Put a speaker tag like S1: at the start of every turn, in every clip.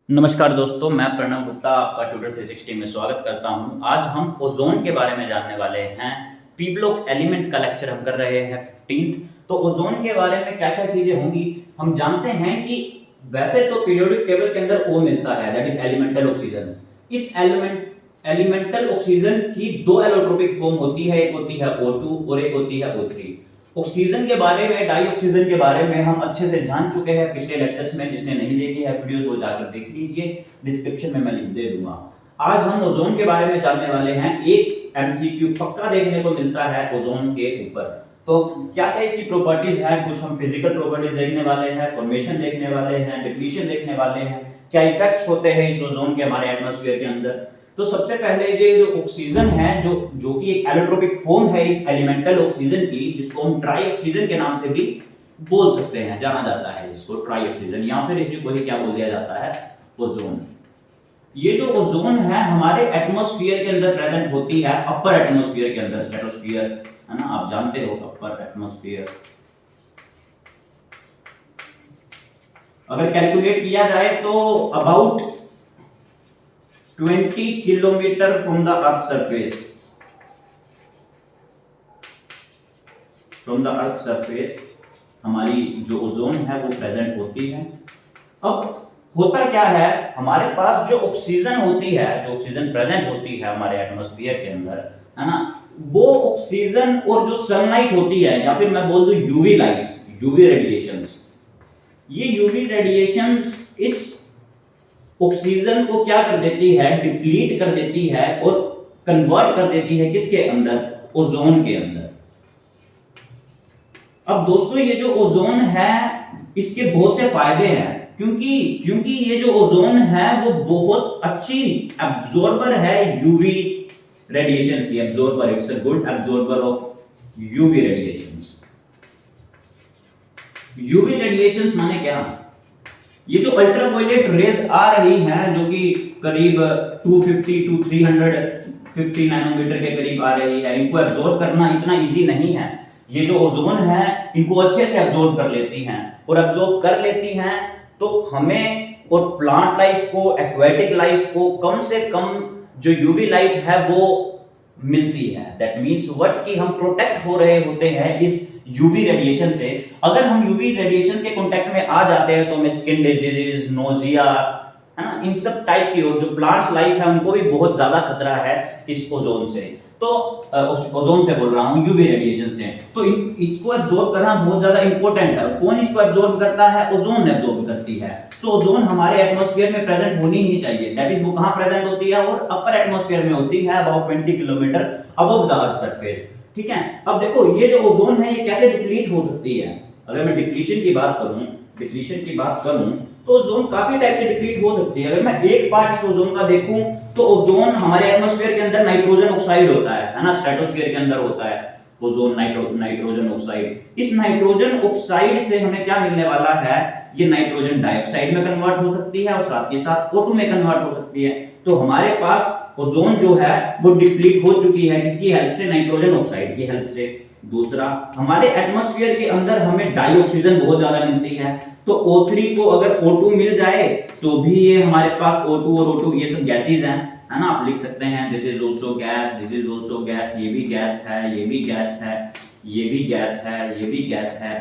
S1: नमस्कार दोस्तों, मैं प्रणव गुप्ता आपका ट्यूटर 360 में स्वागत करता हूं। आज हम ओजोन के बारे में जानने वाले हैं। पी ब्लॉक एलिमेंट का लेक्चर हम कर रहे हैं 15th। तो ओजोन के बारे में क्या क्या चीजें होंगी हम जानते हैं कि वैसे तो पीरियोडिक टेबल के अंदर O मिलता है, दैट इज एलिमेंटल ऑक्सीजन। इस एलिमेंटल ऑक्सीजन की दो एलोट्रोपिक फॉर्म होती है, एक होती है O2 और एक होती है O3। ऑक्सीजन के बारे में, डाई ऑक्सीजन के बारे में हम अच्छे से जान चुके हैं पिछले लेक्चर्स में। जिसने नहीं देखी है वीडियोस वो जाकर देख लीजिए, डिस्क्रिप्शन में मैं लिंक दे दूंगा। आज हम ओजोन के बारे में जानने वाले हैं। एक एमसीक्यू पक्का देखने को मिलता है ओजोन के ऊपर। तो क्या क्या इसकी प्रॉपर्टीज हैं, कुछ हम फिजिकल प्रॉपर्टीज देखने वाले हैं, फॉर्मेशन देखने वाले हैं, डिप्लीशन देखने वाले हैं, क्या इफेक्ट्स होते हैं इस ओजोन के हमारे एटमॉस्फेयर के अंदर। तो सबसे पहले ये जो ऑक्सीजन है, जो कि एक एलोट्रोपिक फॉर्म है इस एलिमेंटल ऑक्सीजन की, जिसको हम ट्राई ऑक्सीजन के नाम से भी बोल सकते हैं, जाना जाता है जिसको ट्राई ऑक्सीजन, या फिर इसी को ही क्या बोल दिया जाता है, ओजोन। ये जो ओजोन है हमारे एटमॉस्फेयर के अंदर प्रेजेंट होती है, अपर एटमॉस्फेयर के अंदर, स्ट्रेटोस्फेयर है ना, आप जानते हो अपर एटमॉस्फेयर। अगर कैलकुलेट किया जाए तो about 20 kilometre from the earth surface, हमारी जो ओजोन है वो प्रेजेंट होती है। अब होता क्या है, हमारे पास जो ऑक्सीजन होती है, जो ऑक्सीजन प्रेजेंट होती है हमारे एटमॉस्फेयर के अंदर, है ना, वो ऑक्सीजन और जो सनलाइट होती है, या फिर मैं बोल दूं यूवी लाइट्स, यूवी रेडिएशंस, ये यूवी रेडिएशंस इस ऑक्सीजन को क्या कर देती है, डिप्लीट कर देती है और कन्वर्ट कर देती है किसके अंदर, ओजोन के अंदर। अब दोस्तों ये जो ओजोन है इसके बहुत से फायदे हैं, क्योंकि ये जो ओजोन है वो बहुत अच्छी एब्जॉर्बर है यूवी रेडिएशंस की, absorber, it's a good absorber of UV radiations. UV radiations माने क्या, ये जो अल्ट्रावायलेट रेज आ रही हैं, जो कि करीब 250 टू 350 नैनोमीटर के करीब आ रही है, इनको एब्जॉर्ब करना इतना इजी नहीं है। ये जो ओजोन है इनको अच्छे से एब्जॉर्ब कर लेती हैं, और एब्जॉर्ब कर लेती हैं तो हमें और प्लांट लाइफ को, एक्वेटिक लाइफ को कम से कम जो यूवी लाइट है वो मिलती है। दैट मींस व्हाट, कि हम प्रोटेक्ट हो रहे होते हैं इस यूवी रेडिएशन से। अगर हम यूवी रेडिएशन के कांटेक्ट में आ जाते हैं तो हमें स्किन डिजीज, नोजिया, है ना, इन सब टाइप की, और जो प्लांट्स लाइफ है उनको भी बहुत ज्यादा खतरा है इस ओजोन से। तो ओजोन से बोल रहा हूं, यूवी रेडिएशन से। तो इसको एब्जॉर्ब करना बहुत ज्यादा इंपॉर्टेंट है। कौन इसको एब्जॉर्ब करता है, ओजोन एब्जॉर्ब करती है। सो ओजोन हमारे एटमॉस्फेयर में प्रेजेंट होनी ही चाहिए। दैट इज वो कहां प्रेजेंट होती है, और अपर एटमॉस्फेयर में होती है, about 20 kilometre above the earth surface. ठीक है। अब देखो ये जो ओजोन है ये कैसे डिप्लीट हो सकती है। अगर मैं डिप्लीशन की बात करूं तो ओजोन काफी टाइप से डिप्लीट हो सकती है। अगर मैं एक पार्ट इस ओजोन का देखूं तो ओजोन हमारे एटमॉस्फेयर के अंदर नाइट्रोजन ऑक्साइड होता है ना, स्ट्रेटोस्फेयर के अंदर होता है ओजोन, नाइट्रोजन ऑक्साइड। इस नाइट्रोजन ऑक्साइड से हमें क्या मिलने वाला है, ये नाइट्रोजन डाइऑक्साइड में कन्वर्ट हो सकती है और साथ के साथ O2 में कन्वर्ट हो सकती है। तो हमारे पास ओजोन जो है वो डिप्लीट हो चुकी है, किसकी हेल्प से, नाइट्रोजन ऑक्साइड की हेल्प से। दूसरा, हमारे एटमॉस्फेयर के अंदर हमें डाई ऑक्सीजन बहुत ज्यादा मिलती है, तो O3 को अगर O2 मिल जाए तो भी ये हमारे पास O2 और O2 ये सब गैसेज हैं, है ना। आप लिख सकते हैं this is also gas, this is also gas, ये भी गैस है, ये भी गैस है, ये भी गैस है, ये भी गैस है,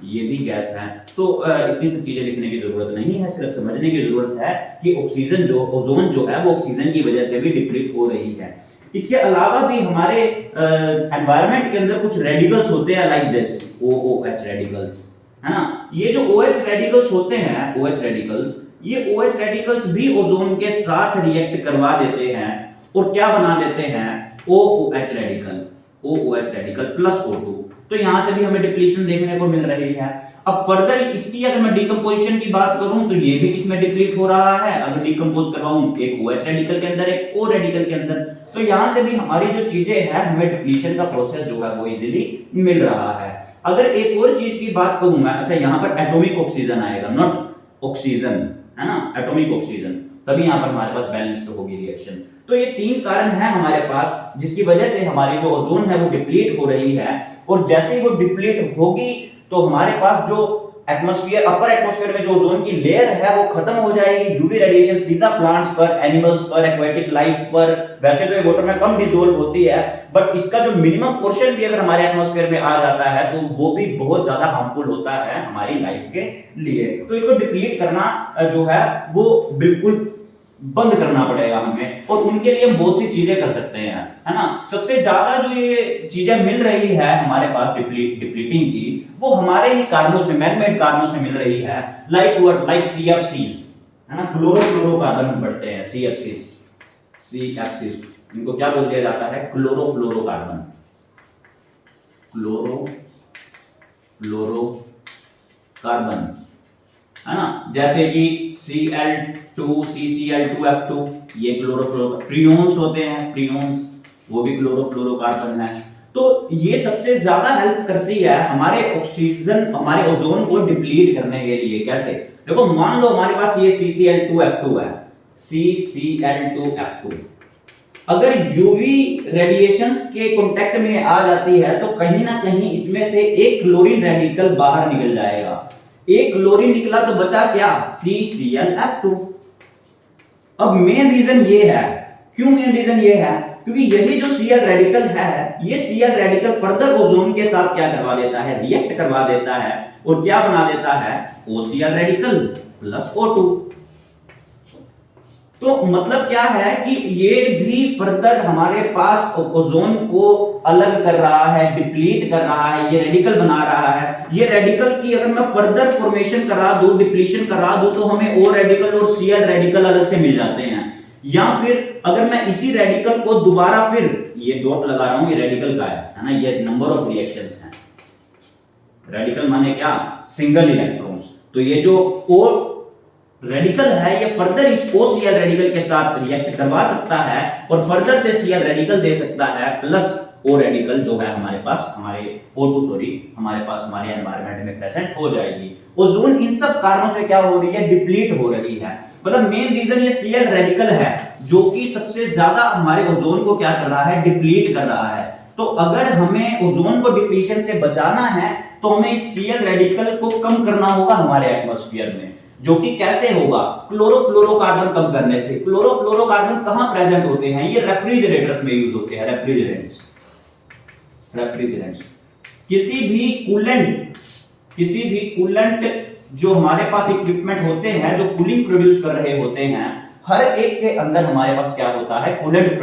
S1: ये भी गैस है। तो इतनी सब चीजें लिखने की जरूरत नहीं है, सिर्फ समझने की जरूरत है कि ऑक्सीजन जो, ओजोन जो है वो ऑक्सीजन की वजह से भी डिप्लीट हो रही है। इसके अलावा भी हमारे एनवायरनमेंट के अंदर कुछ रेडिकल्स होते हैं, लाइक दिस OOH रेडिकल्स, है ना। ये जो OH रेडिकल्स होते हैं, OH रेडिकल्स, ये OH रेडिकल्स भी ओजोन के साथ रिएक्ट करवा देते हैं और क्या बना देते हैं, OOH रेडिकल प्लस O2। तो यहां से भी हमें डिप्लीशन देखने को मिल रही है। अब फर्दर इसकी अगर मैं डिकम्पोजिशन की बात करूं तो ये भी इसमें डिप्लीट हो रहा है। अगर डिकम्पोज करवाऊं एक OH रेडिकल के अंदर, एक O रेडिकल के अंदर, तो यहां से भी हमारी जो चीजें हैं, हमें डिप्लीशन का प्रोसेस जो है वो इजीली मिल रहा है। अगर एक और चीज की बात करूं मैं, अच्छा यहां पर एटॉमिक ऑक्सीजन आएगा, नॉट ऑक्सीजन, है ना, एटॉमिक ऑक्सीजन, तभी यहां पर हमारे पास बैलेंस्ड होगी रिएक्शन। तो ये तीन कारण हैं हमारे पास जिसकी वजह से हमारी जो ओजोन है वो डिप्लीट हो रही है। और जैसे ही वो डिप्लीट होगी तो हमारे पास जो एटमॉस्फेयर, अपर एटमॉस्फेयर में जो ओजोन की लेयर है वो खत्म हो जाएगी, यूवी रेडिएशन सीधा प्लांट्स पर, एनिमल्स पर, एक्वेटिक लाइफ पर। वैसे तो ये वाटर में कम डिसॉल्व होती है, बट इसका जो मिनिमम पोर्शन भी अगर हमारे एटमॉस्फेयर में आ जाता है तो वो भी बहुत ज्यादा हार्मफुल होता है हमारी लाइफ के लिए। तो इसको डिप्लीट करना जो है वो बिल्कुल बंद करना पड़ेगा हमें, और उनके लिए हम बहुत सी चीजें कर सकते हैं, है ना। सबसे ज्यादा जो ये चीजें मिल रही है हमारे पास डिप्लीटिंग की, वो हमारे ही कारणों से, मैनमेड कारणों से मिल रही है। लाइक सीएफसीज, है ना, क्लोरोफ्लोरोकार्बन हम पढ़ते हैं, सीएफसीज, इनको क्या बोल दिया जाता है, क्लोरोफ्लोरोकार्बन, क्लोरोफ्लोरोकार्बन, है ना। जैसे कि Cl2, CCl2F2, ये क्लोरोफ्लोरो, फ्रीनोन्स होते हैं, फ्रीनोन्स, वो भी क्लोरोफ्लोरोकार्बन है। तो ये सबसे ज्यादा हेल्प करती है हमारे ऑक्सीजन, हमारे ओजोन को डिप्लीट करने के लिए। कैसे? देखो, मान लो हमारे पास ये CCl2F2 है, CCl2F2, अगर यूवी रेडिएशंस के कांटेक्ट में आ जाती है तो कहीं ना कहीं इसमें से एक क्लोरीन रेडिकल बाहर निकल जाएगा। एक क्लोरीन निकला तो बचा क्या, CClF2। अब मेन रीजन ये है, क्यों मेन रीजन ये है, क्योंकि यही जो Cl रेडिकल है, ये Cl रेडिकल फर्दर ओजोन के साथ क्या करवा देता है, रिएक्ट करवा देता है, और क्या बना देता है, OCl रेडिकल प्लस O2। तो मतलब क्या है कि ये भी फर्दर हमारे पास ओजोन को अलग कर रहा है, डिप्लीट कर रहा है, ये रेडिकल बना रहा है। ये रेडिकल की अगर मैं फर्दर फॉर्मेशन करा दूं, डिप्लीशन करा दूं, तो हमें O रेडिकल और Cl रेडिकल अलग से मिल जाते हैं। या फिर अगर मैं इसी रेडिकल को दोबारा, फिर ये डॉट लगा रहा हूं, ये रेडिकल का है ना, ये नंबर ऑफ रिएक्शंस हैं। रेडिकल माने क्या, सिंगल इलेक्ट्रॉन्स। तो ये जो O रेडिकल है, ये फर्दर इस OCl रेडिकल के साथ रिएक्ट करवा सकता है और फर्दर से Cl रेडिकल दे सकता है, प्लस O रेडिकल जो है हमारे पास, हमारे पास हमारे एनवायरनमेंट में प्रेजेंट हो जाएगी। ओजोन इन सब कारणों से क्या हो रही है, डिप्लीट हो रही है। मतलब मेन रीजन ये Cl रेडिकल है जो कि सबसे ज्यादा हमारे ओजोन को क्या कर रहा है, डिप्लीट कर रहा है। तो अगर हमें ओजोन को डिप्लीशन से बचाना है तो हमें इस Cl रेडिकल को कम करना होगा हमारे एटमॉस्फेयर में, जो कि कैसे होगा, क्लोरोफ्लोरोकार्बन कम करने से। क्लोरोफ्लोरोकार्बन कहां प्रेजेंट होते हैं, ये रेफ्रिजरेटर्स में यूज होते हैं, रेफ्रिजरेंट्स। किसी भी कूलेंट जो हमारे पास इक्विपमेंट होते हैं, जो कूलिंग प्रोड्यूस कर रहे होते हैं, हर एक के अंदर हमारे पास क्या होता है, कूलेंट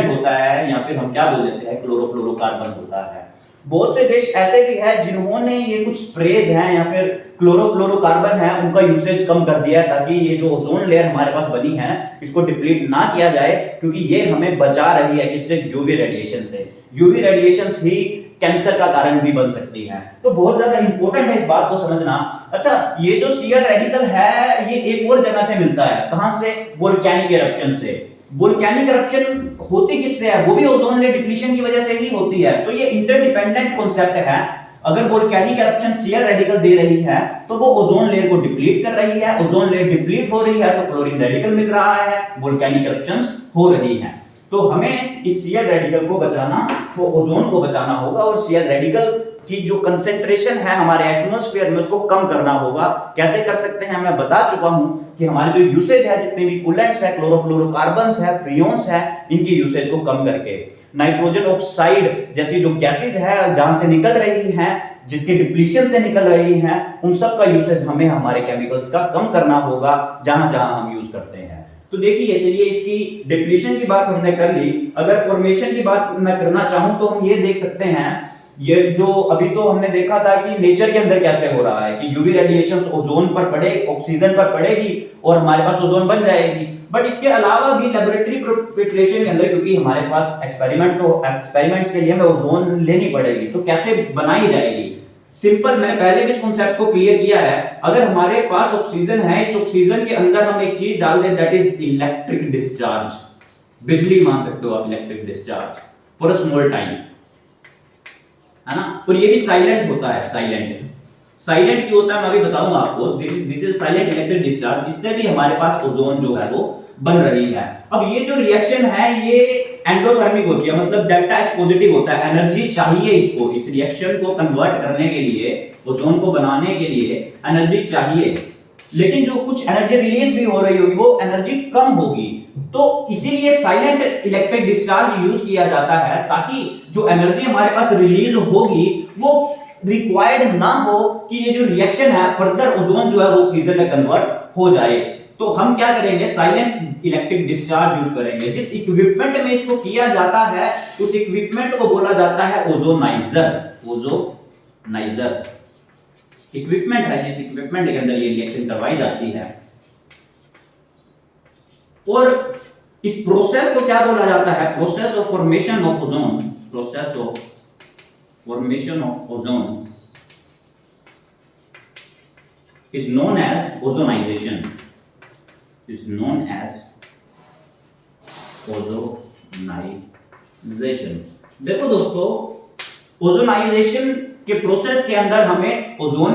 S1: होता है, या फिर हम क्या बोल देते हैं, क्लोरोफ्लोरोकार्बन होता है। बहुत से देश ऐसे भी हैं जिन्होंने ये कुछ स्प्रेज हैं या फिर क्लोरोफ्लोरोकार्बन है, उनका यूसेज कम कर दिया है, ताकि ये जो ओजोन लेयर हमारे पास बनी है इसको डिप्लीट ना किया जाए, क्योंकि ये हमें बचा रही है किससे, यूवी रेडिएशन से। यूवी रेडिएशन ही कैंसर का कारण भी बन सकती है। तो बहुत ज्यादा इंपॉर्टेंट है इस बात को समझना। अच्छा, ये जो Cl रेडिकल है ये एक और जगह से मिलता है, कहां से, वोल्केनिक इरप्शन से। वोल्केनिक इरप्शन होती किससे है, वो भी ओजोन लेयर डिप्लीशन की वजह से ही होती है। तो ये इंटरडिपेंडेंट कॉन्सेप्ट है। अगर वोल्केनिक इरप्शन Cl रेडिकल दे रही है तो वो ओजोन लेयर को डिप्लीट कर रही है, ओजोन लेयर डिप्लीट हो रही है तो क्लोरीन रेडिकल मिल रहा है, वोल्केनिक इरप्शंस हो रही हैं। तो हमें इस Cl रेडिकल को बचाना, तो ओजोन को बचाना होगा, और Cl रेडिकल की जो कंसेंट्रेशन है हमारे एटमॉस्फेयर में उसको कम करना होगा। कैसे कर सकते हैं, मैं बता चुका हूं कि हमारे जो यूसेज है, जितने भी कूलेंट्स है, क्लोरोफ्लोरोकार्बन्स है, फ्रियोन्स है, इनकी यूसेज को कम करके नाइट्रोजन ऑक्साइड जैसी जो गैसेज है जहां से निकल रही हैं, जिसके डिप्लीशन से निकल रही हैं, उन सब का यूसेज हमें हमारे केमिकल्स का कम करना होगा जहां जहां हम यूज करते हैं। तो देखिए, चलिए इसकी डिप्लीशन की बात हमने कर ली। अगर फॉर्मेशन की बात मैं करना चाहूं तो हम ये देख सकते हैं, ये जो अभी तो हमने देखा था कि नेचर के अंदर कैसे हो रहा है कि यूवी रेडिएशंस ओजोन पर पड़े, ऑक्सीजन पर पड़ेगी और हमारे पास ओजोन बन जाएगी। बट इसके अलावा भी लेबोरेटरी प्रिपरेशन के अंदर, क्योंकि हमारे पास एक्सपेरिमेंट्स के लिए हमें ओजोन लेनी पड़ेगी, तो कैसे बनाई जाएगी। सिंपल, मैंने पहले भी इस कॉन्सेप्ट को क्लियर किया है। अगर हमारे पास ऑक्सीजन है, इस ऑक्सीजन के अंदर हम एक चीज डाल दें, दैट इज इलेक्ट्रिक डिस्चार्ज। बिजली मान सकते हो आप, electric discharge for a small time, है ना। और ये भी साइलेंट होता है। साइलेंट क्यों होता है मैं अभी बताऊंगा आपको। This is silent electric discharge. इससे भी हमारे पास ओजोन जो है वो बन रही है। अब ये जो रिएक्शन है ये एंडोथर्मिक होती है, मतलब डेल्टा H पॉजिटिव होता है। एनर्जी चाहिए इसको, इस रिएक्शन को कन्वर्ट करने के लिए, ओजोन को बनाने के लिए एनर्जी चाहिए, लेकिन जो कुछ एनर्जी रिलीज भी हो रही होगी वो एनर्जी कम होगी। तो इसीलिए साइलेंट इलेक्ट्रिक डिस्चार्ज यूज किया जाता है, ताकि जो एनर्जी हमारे पास रिलीज होगी वो रिक्वायर्ड ना हो कि ये जो रिएक्शन है फर्दर ओजोन जो है वो ऑक्सीजन में कन्वर्ट हो जाए। तो हम क्या करेंगे, साइलेंट इलेक्ट्रिक डिस्चार्ज यूज करेंगे। जिस इक्विपमेंट में इसको किया जाता है उस इक्विपमेंट को बोला जाता है ओजोनाइजर। ओजोनाइजर इक्विपमेंट है जिस इक्विपमेंट के अंदर ये रिएक्शन करवाई जाती है। और इस प्रोसेस को क्या बोला जाता है, process of formation of ozone. Process of formation of ozone is known as ozonization, is known as ozonization। देखो दोस्तों, ओजोनाइजेशन के प्रोसेस के अंदर हमें ओजोन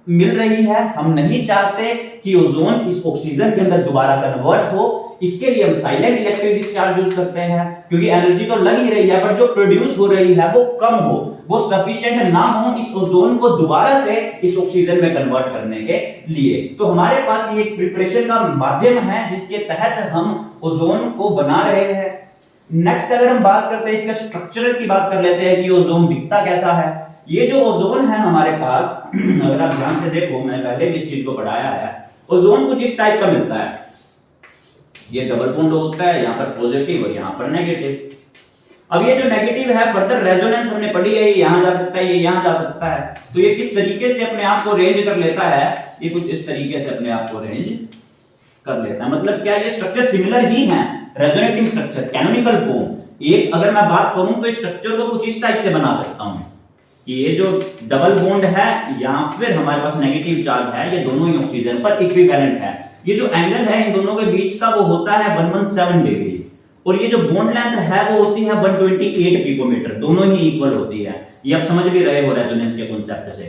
S1: मिल रही है, हम नहीं चाहते कि ओजोन इस ऑक्सीजन के अंदर दोबारा कन्वर्ट हो, इसके लिए हम साइलेंट इलेक्ट्रिक डिस्चार्ज यूज करते हैं, क्योंकि एनर्जी तो लग ही रही है पर जो प्रोड्यूस हो रही है वो कम हो, वो सफिशिएंट ना हो इस ओजोन को दोबारा से इस ऑक्सीजन में कन्वर्ट करने के लिए। तो हमारे पास ये एक प्रिपरेशन का माध्यम है जिसके तहत हम ओजोन को बना रहे हैं। नेक्स्ट अगर हम बात करते हैं इसका स्ट्रक्चर की बात कर लेते हैं कि ओजोन दिखता कैसा है। ये जो ओजोन है हमारे पास अगर आप ध्यान से देखो, मैंने पहले भी इस चीज को पढ़ाया है, ओजोन कुछ इस टाइप का मिलता है। ये डबल बॉन्ड होता है, यहाँ पर पॉजिटिव और यहाँ पर नेगेटिव। अब ये जो नेगेटिव है फर्दर रेजोनेंस हमने पढ़ी है, ये यहाँ जा सकता है, ये यहाँ जा सकता है। तो ये किस तरीके से अपने आप को रेंज कर लेता है, ये कुछ इस तरीके से अपने आप को रेंज कर लेता है। मतलब क्या ये स्ट्रक्चर सिमिलर ही है, रेजोनेटिंग स्ट्रक्चर, कैनोनिकल फॉर्म। एक अगर मैं बात करूं तो इस स्ट्रक्चर को कुछ इस टाइप से बना सकता हूं कि ये जो डबल बॉन्ड है यहां फिर हमारे पास नेगेटिव चार्ज है, ये दोनों ही ऑक्सीजन पर इक्विवेलेंट है। ये जो एंगल है इन दोनों के बीच का वो होता है 117 डिग्री, और ये जो बॉन्ड लेंथ है वो होती है 128 पिकोमीटर, दोनों ही इक्वल होती है। ये आप समझ भी रहे हो रेजोनेंस के कांसेप्ट से।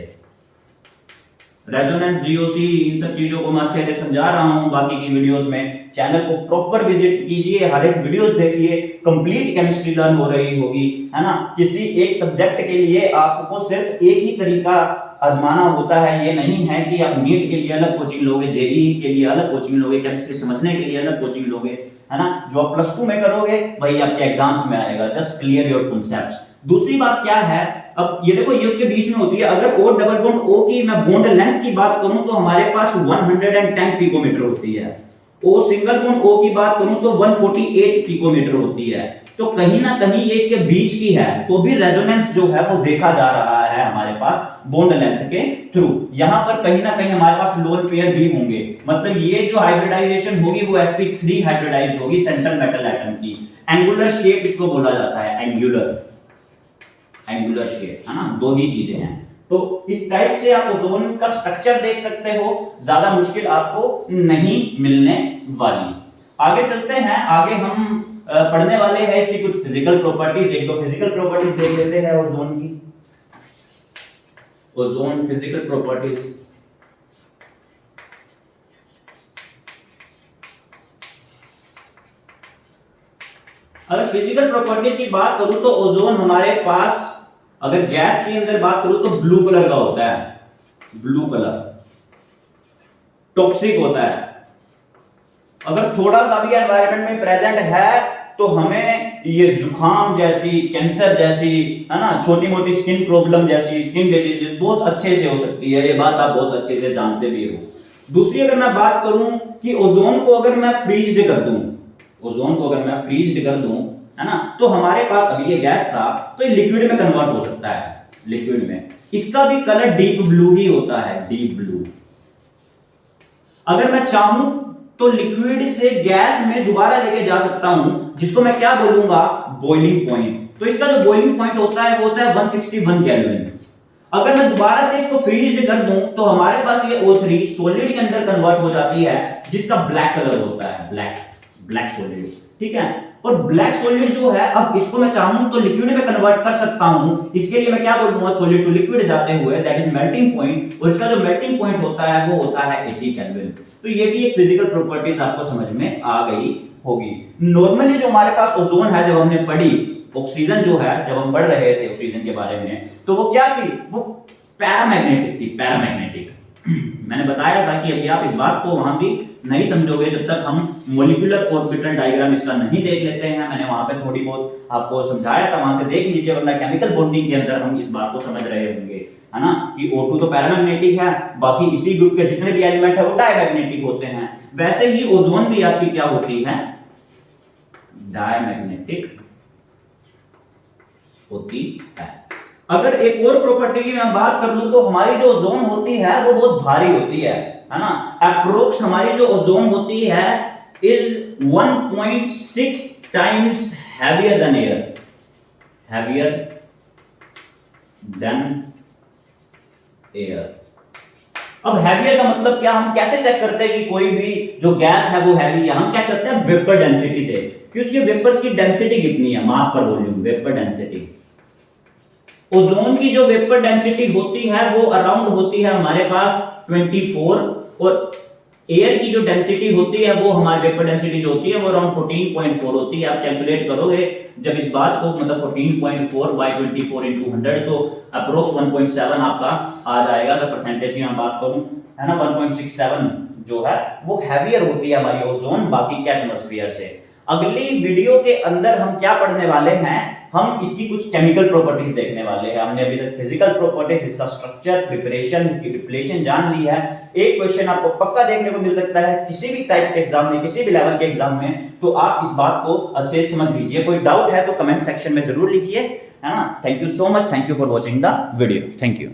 S1: रेजोनेंस, जीओसी, इन सब चीजों को मैं अच्छे से समझा रहा हूं बाकी की वीडियोस में। चैनल को प्रॉपर विजिट कीजिए, हर एक वीडियोस देखिए, कंप्लीट केमिस्ट्री लर्न हो रही होगी, है ना। किसी एक सब्जेक्ट के लिए आपको सिर्फ एक ही तरीका आजमाना होता है, ये नहीं है कि आप नीट के लिए अलग कोचिंग लोगे, जेईई के लिए अलग कोचिंग लोगे, केमिस्ट्री समझने के लिए अलग कोचिंग लोगे, है ना। जो आप +2 में करोगे वही आपके एग्जाम्स में आएगा। Just clear your concepts. दूसरी बात क्या है, अब ये देखो ये उसके बीच में होती है। अगर ओ डबल बॉन्ड ओ की मैं बॉन्ड लेंथ की बात करूं तो हमारे पास 110 पिकोमीटर होती है। ओ सिंगल बॉन्ड ओ की बात करूं तो 148 पिकोमीटर होती है। तो कहीं ना कहीं ये इसके बीच की है, तो भी रेजोनेंस जो है वो देखा जा रहा है हमारे पास बॉन्ड लेंथ के थ्रू। यहां पर कहीं ना कहीं हमारे पास लोन पेयर भी होंगे, मतलब ये जो हाइब्रिडाइजेशन होगी वो sp3 हाइब्रिडाइज्ड होगी सेंट्रल मेटल एटम की। एंगुलर शेप इसको बोला जाता है, एंगुलर शेप, है ना। दो ही चीजें हैं। तो इस टाइप से आप ओजोन का स्ट्रक्चर देख सकते हो, ज्यादा मुश्किल आपको नहीं मिलने वाली। आगे चलते हैं, आगे हम पढ़ने वाले हैं इसकी कुछ फिजिकल प्रॉपर्टीज। एक दो फिजिकल प्रॉपर्टीज देख लेते हैं ओजोन की। ओजोन फिजिकल प्रॉपर्टीज, अगर फिजिकल प्रॉपर्टीज की बात करूं तो ओजोन हमारे पास अगर गैस के अंदर बात करूं तो ब्लू कलर का होता है, ब्लू कलर, टॉक्सिक होता है। अगर थोड़ा सा भी एनवायरनमेंट में प्रेजेंट है तो हमें ये जुकाम जैसी, कैंसर जैसी, है ना, छोटी मोटी स्किन प्रॉब्लम जैसी, स्किन डिजीज बहुत अच्छे से हो सकती है। ये बात आप बहुत अच्छे से जानते भी हो। दूसरी अगर मैं बात करूं कि ओजोन को अगर मैं फ्रीज्ड कर दूं, ओजोन को अगर मैं फ्रीज्ड कर दूं, है ना, तो हमारे पास अभी ये गैस था तो ये लिक्विड में कन्वर्ट हो सकता है, लिक्विड में। इसका भी कलर डीप ब्लू ही होता है, डीप ब्लू। अगर मैं चाहूं तो लिक्विड से गैस में दोबारा लेके जा सकता हूं, जिसको मैं क्या बोलूंगा, बॉइलिंग पॉइंट। तो इसका जो बॉइलिंग पॉइंट होता है वो होता है 161 केल्विन। अगर मैं दोबारा से इसको फ्रीज्ड कर दूं तो हमारे पास ये O3 सॉलिड के अंदर कन्वर्ट हो जाती है, जिसका ब्लैक कलर होता है, ब्लैक ब्लैक सॉलिड, ठीक है। और ब्लैक सॉलिड जो है, अब इसको मैं चाहूं तो लिक्विड में कन्वर्ट कर सकता हूं। इसके लिए मैं क्या बोलूंगा, सॉलिड टू लिक्विड जाते हुए, दैट इज मेल्टिंग पॉइंट, और इसका जो मेल्टिंग पॉइंट होता है वो होता है 80 केल्विन। तो ये भी एक फिजिकल प्रॉपर्टीज आपको समझ में आ गई होगी। नॉर्मली जो हमारे पास ओजोन है, जब हमने पढ़ी ऑक्सीजन जो है, जब हम पढ़ रहे थे ऑक्सीजन के बारे में, तो वो क्या थी, वो पैरामैग्नेटिक थी, पैरामैग्नेटिक। मैंने बताया था कि अभी आप इस बात को वहां भी नहीं समझोगे जब तक हम मॉलिक्यूलर ऑर्बिटल डायग्राम इसका नहीं देख लेते हैं। मैंने वहां पे थोड़ी बहुत आपको समझाया था, वहां से देख लीजिए, वरना केमिकल बॉन्डिंग के अंदर हम इस बात को समझ रहे होंगे, है ना, कि O2 तो पैरामैग्नेटिक है, बाकी इसी ग्रुप के जितने भी एलिमेंट है वो डायमैग्नेटिक होते हैं। वैसे ही ओजोन भी आपकी क्या होती है, डायमैग्नेटिक होती है। अगर एक और प्रॉपर्टी की मैं बात कर लूं तो हमारी जो ओजोन होती है वो बहुत भारी होती है ना। अप्रोक्स हमारी जो ओजोन होती है is 1.6 times heavier than air, heavier than air. अब हैवियर का मतलब क्या, हम कैसे चेक करते हैं कि कोई भी जो गैस है वो हैवी है, हम चेक करते हैं वेपर डेंसिटी से कि उसके वेपर्स की डेंसिटी कितनी है, मास पर वॉल्यूम, वेपर डेंसिटी। ओजोन की जो वेपर डेंसिटी होती है वो अराउंड होती है हमारे पास 24, और एयर की जो डेंसिटी होती है वो हमारी वेपर डेंसिटी जो होती है वो अराउंड 14.4 होती है। आप कैलकुलेट करोगे जब इस बात को, मतलब 14.4 बाय 24 into 100, तो अप्रोक्स 1.7 आपका आ जाएगा। अगर परसेंटेज की मैं बात करूं, है ना, 1.67 जो है वो हैवियर होती है हमारी ओजोन बाकी के एटमॉस्फेयर से। अगली वीडियो के अंदर हम क्या पढ़ने वाले हैं, हम इसकी कुछ केमिकल प्रॉपर्टीज देखने वाले हैं। हमने अभी तक फिजिकल प्रॉपर्टीज, इसका स्ट्रक्चर, प्रिपरेशन, इसकी डिप्लेशन जान ली है। एक क्वेश्चन आपको पक्का देखने को मिल सकता है किसी भी टाइप के एग्जाम में, किसी भी लेवल के एग्जाम में, तो आप इस बात को अच्छे से समझ लीजिए। कोई डाउट है तो कमेंट सेक्शन में जरूर लिखिए, है ना। Thank you so much, thank you for watching the video, thank you.